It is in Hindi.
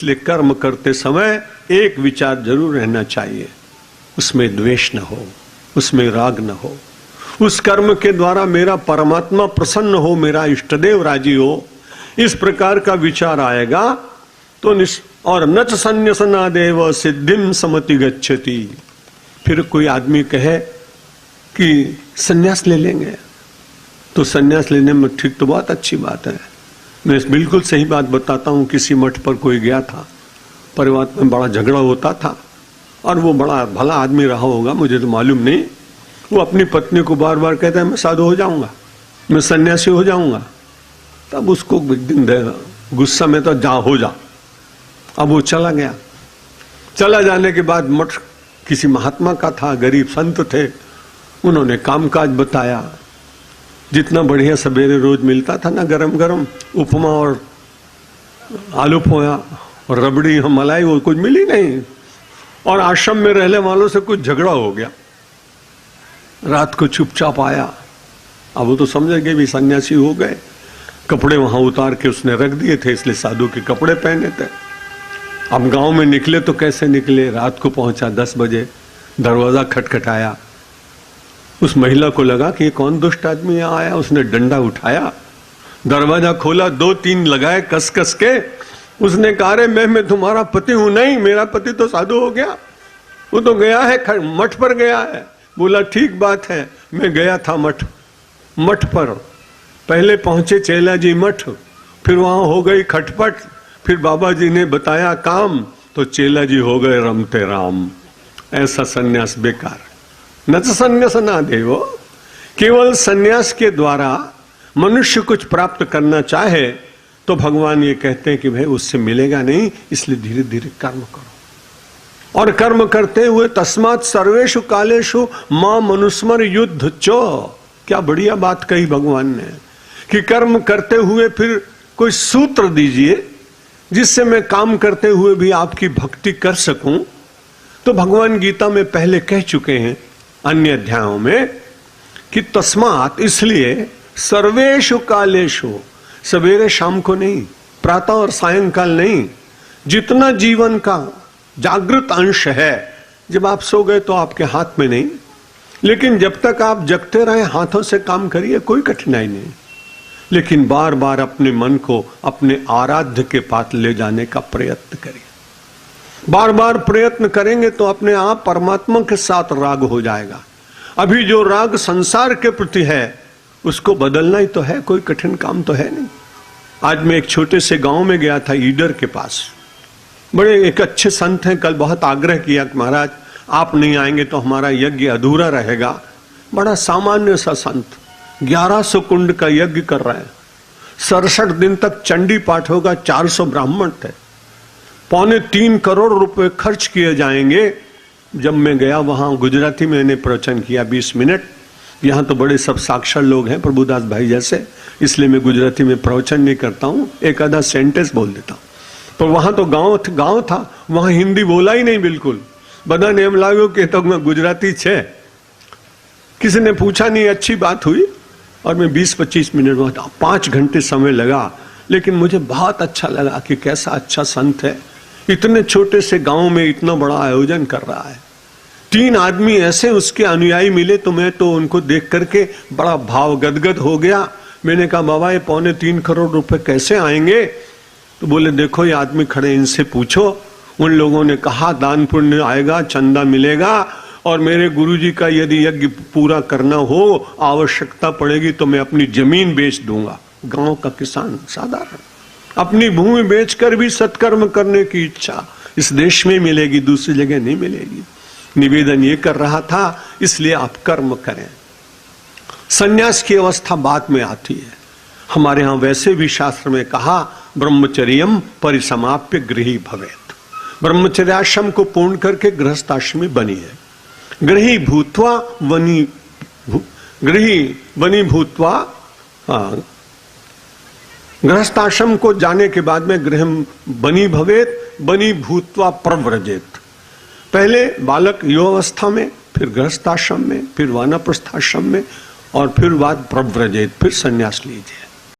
इसलिए कर्म करते समय एक विचार जरूर रहना चाहिए, उसमें द्वेष न हो, उसमें राग न हो, उस कर्म के द्वारा मेरा परमात्मा प्रसन्न हो, मेरा इष्टदेव राजी हो, इस प्रकार का विचार आएगा तो और नच संन्यासनादेव सिद्धिम समति गच्छति। फिर कोई आदमी कहे कि सन्यास ले लेंगे, तो सन्यास लेने में ठीक तो बहुत अच्छी बात है। मैं बिल्कुल सही बात बताता हूँ। किसी मठ पर कोई गया था, परिवार में बड़ा झगड़ा होता था और वो बड़ा भला आदमी रहा होगा, मुझे तो मालूम नहीं। वो अपनी पत्नी को बार बार कहता है मैं साधु हो जाऊंगा, मैं सन्यासी हो जाऊंगा। तब उसको एक दिन गुस्सा में तो जा हो जा। अब वो चला गया। चला जाने के बाद मठ किसी महात्मा का था, गरीब संत थे, उन्होंने कामकाज बताया। जितना बढ़िया सवेरे रोज मिलता था ना, गरम गरम उपमा और आलू पोया और रबड़ी मलाई, वो कुछ मिली नहीं। और आश्रम में रहने वालों से कुछ झगड़ा हो गया। रात को चुपचाप आया। अब वो तो समझ गए भी सन्यासी हो गए। कपड़े वहां उतार के उसने रख दिए थे, इसलिए साधु के कपड़े पहने थे। अब गांव में निकले तो कैसे निकले? रात को पहुंचा 10 बजे, दरवाजा खटखटाया। उस महिला को लगा कि ये कौन दुष्ट आदमी यहाँ आया। उसने डंडा उठाया, दरवाजा खोला, 2-3 लगाए कस कस के। उसने कहा रे मैं तुम्हारा पति हूं। नहीं, मेरा पति तो साधु हो गया, वो तो गया है, मठ पर गया है। बोला ठीक बात है, मैं गया था मठ पर। पहले पहुंचे चेला जी मठ, फिर वहां हो गई खटपट, फिर बाबा जी ने बताया काम, तो चेला जी हो गए रमते राम। ऐसा सन्यास बेकार। न तो सन्यास ना देवो। केवल सन्यास के द्वारा मनुष्य कुछ प्राप्त करना चाहे तो भगवान ये कहते हैं कि भाई उससे मिलेगा नहीं, इसलिए धीरे धीरे कर्म करो। और कर्म करते हुए तस्मात् सर्वेषु कालेषु मां मनुस्मर युद्ध चो। क्या बढ़िया बात कही भगवान ने कि कर्म करते हुए फिर कोई सूत्र दीजिए जिससे मैं काम करते हुए भी आपकी भक्ति कर सकूं। तो भगवान गीता में पहले कह चुके हैं अन्य अध्यायों में कि तस्मात्, इसलिए सर्वेषु कालेषु, सवेरे शाम को नहीं, प्रातः और सायंकाल नहीं, जितना जीवन का जागृत अंश है। जब आप सो गए तो आपके हाथ में नहीं, लेकिन जब तक आप जगते रहे हाथों से काम करिए, कोई कठिनाई नहीं। लेकिन बार बार अपने मन को अपने आराध्य के पास ले जाने का प्रयत्न करिए। बार बार प्रयत्न करेंगे तो अपने आप परमात्मा के साथ राग हो जाएगा। अभी जो राग संसार के प्रति है उसको बदलना ही तो है, कोई कठिन काम तो है नहीं। आज मैं एक छोटे से गांव में गया था, ईडर के पास। बड़े एक अच्छे संत हैं। कल बहुत आग्रह किया कि महाराज आप नहीं आएंगे तो हमारा यज्ञ अधूरा रहेगा। बड़ा सामान्य सा संत, 1100 कुंड का यज्ञ कर रहे हैं। 67 दिन तक चंडी पाठ होगा, 400 ब्राह्मण थे, 3.25 करोड़ रुपए खर्च किए जाएंगे। जब मैं गया वहां, गुजराती में मैंने प्रवचन किया 20 मिनट। यहाँ तो बड़े सब साक्षर लोग हैं, प्रभुदास भाई जैसे, इसलिए मैं गुजराती में प्रवचन नहीं करता हूँ, एक आधा सेंटेंस बोल देता हूँ। पर वहां तो गांव था, वहां हिंदी बोला ही नहीं बिल्कुल। बधाने एम लाग्यो कि तो मैं गुजराती छे। किसी ने पूछा नहीं, अच्छी बात हुई। और मैं 20-25 मिनट बाद 5 घंटे समय लगा, लेकिन मुझे बहुत अच्छा लगा कि कैसा अच्छा संत है, इतने छोटे से गांव में इतना बड़ा आयोजन कर रहा है। 3 आदमी ऐसे उसके अनुयायी मिले तो मैं तो उनको देख करके बड़ा भाव गदगद हो गया। मैंने कहा बाबा ये 3.25 करोड़ रुपए कैसे आएंगे? तो बोले देखो ये आदमी खड़े, इनसे पूछो। उन लोगों ने कहा दान पुण्य आएगा, चंदा मिलेगा, और मेरे गुरुजी का यदि यज्ञ पूरा करना हो, आवश्यकता पड़ेगी तो मैं अपनी जमीन बेच दूंगा। गांव का किसान साधारण, अपनी भूमि बेचकर भी सत्कर्म करने की इच्छा इस देश में मिलेगी, दूसरी जगह नहीं मिलेगी। निवेदन ये कर रहा था, इसलिए आप कर्म करें। संन्यास की अवस्था बाद में आती है। हमारे यहां वैसे भी शास्त्र में कहा ब्रह्मचर्यम परिसमाप्य गृही भवेत्। ब्रह्मचर्याश्रम को पूर्ण करके गृहस्थाश्रमी बनी है। गृही वनी भूत्वा गृहस्थाश्रम को जाने के बाद में गृह बनी भवेत, बनी भूत्वा प्रव्रजेत। पहले बालक युवावस्था में, फिर गृहस्थाश्रम में, फिर वानप्रस्थाश्रम में, और फिर बाद प्रव्रजेत, फिर संन्यास लीजिए।